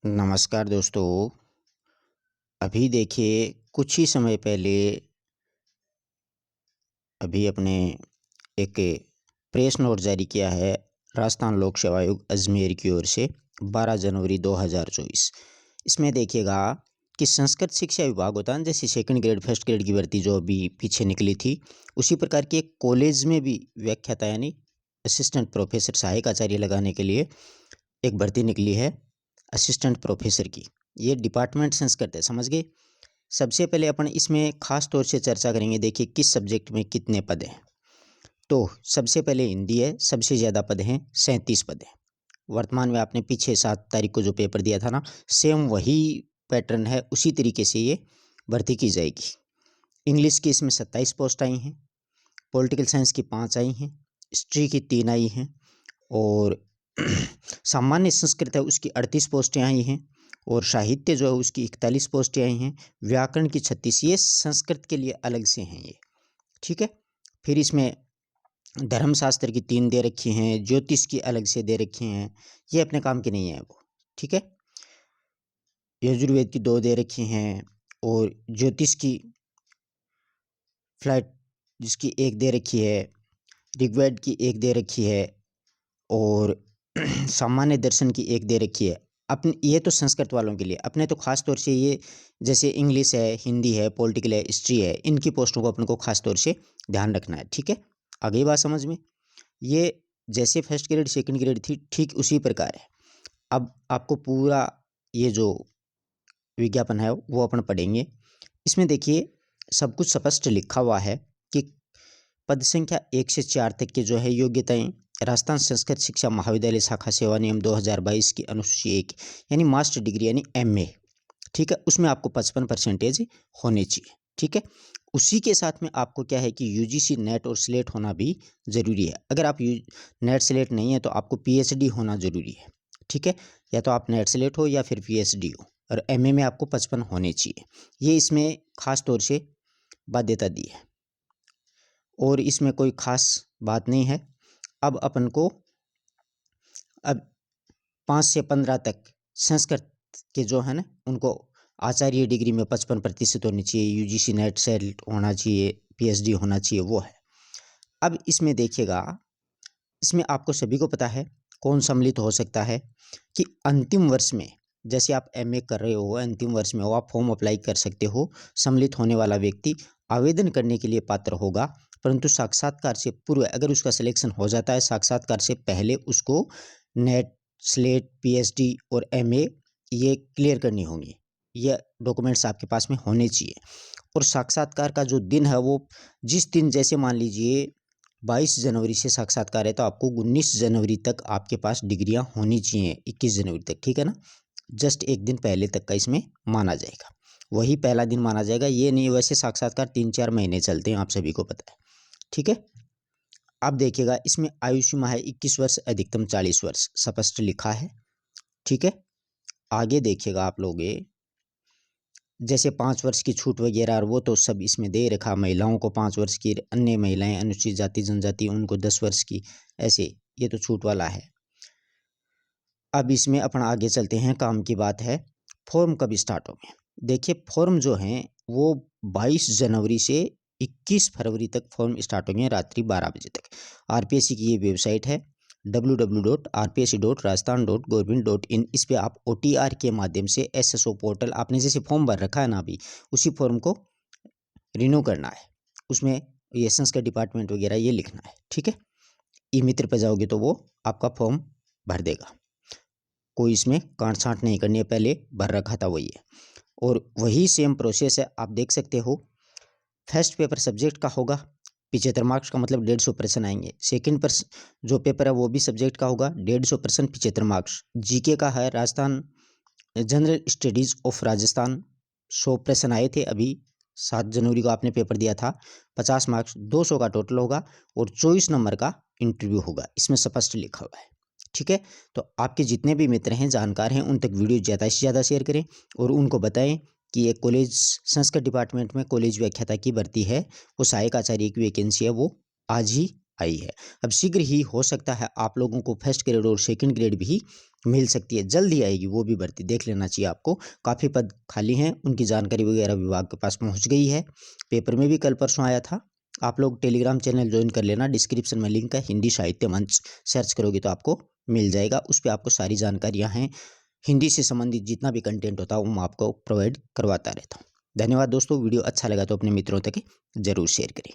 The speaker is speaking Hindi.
नमस्कार दोस्तों। अभी देखिए कुछ ही समय पहले अभी अपने एक प्रेस नोट जारी किया है राजस्थान लोक सेवा आयोग अजमेर की ओर से 12 जनवरी 2024। इसमें देखिएगा कि संस्कृत शिक्षा विभाग होता है जैसे सेकंड ग्रेड फर्स्ट ग्रेड की भर्ती जो अभी पीछे निकली थी, उसी प्रकार की एक कॉलेज में भी व्याख्याता यानी असिस्टेंट प्रोफेसर सहायक आचार्य लगाने के लिए एक भर्ती निकली है असिस्टेंट प्रोफेसर की। ये डिपार्टमेंट संस्कृत है, समझ गए। सबसे पहले अपन इसमें खास तौर से चर्चा करेंगे, देखिए किस सब्जेक्ट में कितने पद हैं। तो सबसे पहले हिंदी है, सबसे ज़्यादा पद हैं, 37 पद हैं। वर्तमान में आपने पीछे 7 तारीख को जो पेपर दिया था ना, सेम वही पैटर्न है, उसी तरीके से ये भर्ती की जाएगी। इंग्लिश की इसमें 27 पोस्ट आई हैं, पॉलिटिकल साइंस की 5 आई हैं, हिस्ट्री की 3 आई हैं और सामान्य संस्कृत है उसकी 38 पोस्टें आई हैं और साहित्य जो है उसकी 41 पोस्टें आई हैं, व्याकरण की 36। ये संस्कृत के लिए अलग से हैं ये, ठीक है। फिर इसमें धर्मशास्त्र की 3 दे रखी हैं, ज्योतिष की अलग से दे रखी हैं, ये अपने काम की नहीं है वो, ठीक है। यजुर्वेद की 2 दे रखी हैं और ज्योतिष की फ्लाइट जिसकी 1 दे रखी है, ऋग्वेद की 1 दे रखी है और सामान्य दर्शन की 1 दे रखी है। अपने ये तो संस्कृत वालों के लिए, अपने तो खास तौर से ये जैसे इंग्लिश है, हिंदी है, पॉलिटिकल है, हिस्ट्री है, इनकी पोस्टों को अपन को खास तौर से ध्यान रखना है, ठीक है। आ गई बात समझ में। ये जैसे फर्स्ट ग्रेड सेकंड ग्रेड थी, ठीक उसी प्रकार है। अब आपको पूरा ये जो विज्ञापन है वो अपन पढ़ेंगे। इसमें देखिए सब कुछ स्पष्ट लिखा हुआ है कि पद संख्या 1 से 4 तक के जो है योग्यताएं राजस्थान संस्कृत शिक्षा महाविद्यालय शाखा सेवा नियम 2022 की अनुसूची 1 यानी मास्टर डिग्री यानी एमए, ठीक है, उसमें आपको 55% होने चाहिए, ठीक है। उसी के साथ में आपको क्या है कि यूजीसी नेट और स्लेट होना भी ज़रूरी है। अगर आप नेट स्लेट नहीं है तो आपको पीएचडी होना ज़रूरी है, ठीक है। या तो आप नेट स्लेट हो या फिर पीएचडी हो और एमए में आपको 55 होने चाहिए। ये इसमें खास तौर से बाध्यता दी है और इसमें कोई खास बात नहीं है। अब अपन को अब 5 से 15 तक संस्कृत के जो है ना उनको आचार्य डिग्री में 55% होनी चाहिए, यूजीसी नेट सेट होना चाहिए, पीएचडी होना चाहिए, वो है। अब इसमें देखिएगा, इसमें आपको सभी को पता है कौन सम्मिलित हो सकता है कि अंतिम वर्ष में, जैसे आप एमए कर रहे हो, अंतिम वर्ष में हो, आप फॉर्म अप्लाई कर सकते हो। सम्मिलित होने वाला व्यक्ति आवेदन करने के लिए पात्र होगा, परंतु साक्षात्कार से पूर्व अगर उसका सिलेक्शन हो जाता है, साक्षात्कार से पहले उसको नेट स्लेट पीएचडी और एमए ये क्लियर करनी होंगी। ये डॉक्यूमेंट्स आपके पास में होने चाहिए। और साक्षात्कार का जो दिन है वो जिस दिन, जैसे मान लीजिए 22 जनवरी से साक्षात्कार है तो आपको 19 जनवरी तक आपके पास डिग्रियां होनी चाहिए, 21 जनवरी तक, ठीक है ना। जस्ट एक दिन पहले तक का इसमें माना जाएगा, वही पहला दिन माना जाएगा। ये नहीं, वैसे साक्षात्कार 3-4 महीने चलते हैं, आप सभी को पता है, ठीक है। अब देखिएगा इसमें आयु सीमा है 21 वर्ष, अधिकतम 40 वर्ष, स्पष्ट लिखा है, ठीक है। आगे देखिएगा आप लोग जैसे 5 वर्ष की छूट वगैरह और वो तो सब इसमें दे रखा, महिलाओं को 5 वर्ष की, अन्य महिलाएं अनुसूचित जाति जनजाति उनको 10 वर्ष की, ऐसे ये तो छूट वाला है। अब इसमें अपन आगे चलते हैं, काम की बात है। फॉर्म कब स्टार्ट होंगे? देखिए फॉर्म जो हैं वो 22 जनवरी से 21 फरवरी तक फॉर्म स्टार्ट होंगे, रात्रि 12 बजे तक। आरपीएससी की ये वेबसाइट है www.rpsc.rajasthan.gov.in। इस पर आप ओटीआर के माध्यम से एसएसओ पोर्टल, आपने जैसे फॉर्म भर रखा है ना अभी, उसी फॉर्म को रिन्यू करना है, उसमें ये संस्कृत डिपार्टमेंट वगैरह ये लिखना है, ठीक है। ई मित्र पर जाओगे तो वो आपका फॉर्म भर देगा, कोई इसमें काट छाँट नहीं करनी है, पहले भर रखा था वही है। और वही सेम प्रोसेस है, आप देख सकते हो। फर्स्ट पेपर सब्जेक्ट का होगा 75 मार्क्स का, मतलब 150% आएंगे। सेकंड पर जो पेपर है वो भी सब्जेक्ट का होगा, 150% 75 मार्क्स। जीके का है Rajasthan general studies of Rajasthan, 100% आए थे अभी, 7 जनवरी को आपने पेपर दिया था। 50 मार्क्स, 200 का टोटल होगा और 24 नंबर का इंटरव्यू होगा, इसमें स्पष्ट लिखा हुआ है, ठीक है। तो आपके जितने भी मित्र हैं, जानकार हैं, उन तक वीडियो ज़्यादा से ज़्यादा शेयर करें और उनको बताएं कि ये कॉलेज संस्कृत डिपार्टमेंट में कॉलेज व्याख्याता की भर्ती है, वो सहायक आचार्य की वैकेंसी है, वो आज ही आई है। अब शीघ्र ही हो सकता है आप लोगों को फर्स्ट ग्रेड और सेकंड ग्रेड भी मिल सकती है, जल्द ही आएगी वो भी भर्ती, देख लेना चाहिए आपको। काफ़ी पद खाली हैं, उनकी जानकारी वगैरह विभाग के पास पहुंच गई है। पेपर में भी कल परसों आया था। आप लोग टेलीग्राम चैनल ज्वाइन कर लेना, डिस्क्रिप्शन में लिंक है, हिंदी साहित्य मंच सर्च करोगे तो आपको मिल जाएगा। उस पर आपको सारी जानकारियाँ हैं, हिंदी से संबंधित जितना भी कंटेंट होता है वो मैं आपको प्रोवाइड करवाता रहता हूँ। धन्यवाद दोस्तों, वीडियो अच्छा लगा तो अपने मित्रों तक ज़रूर शेयर करें।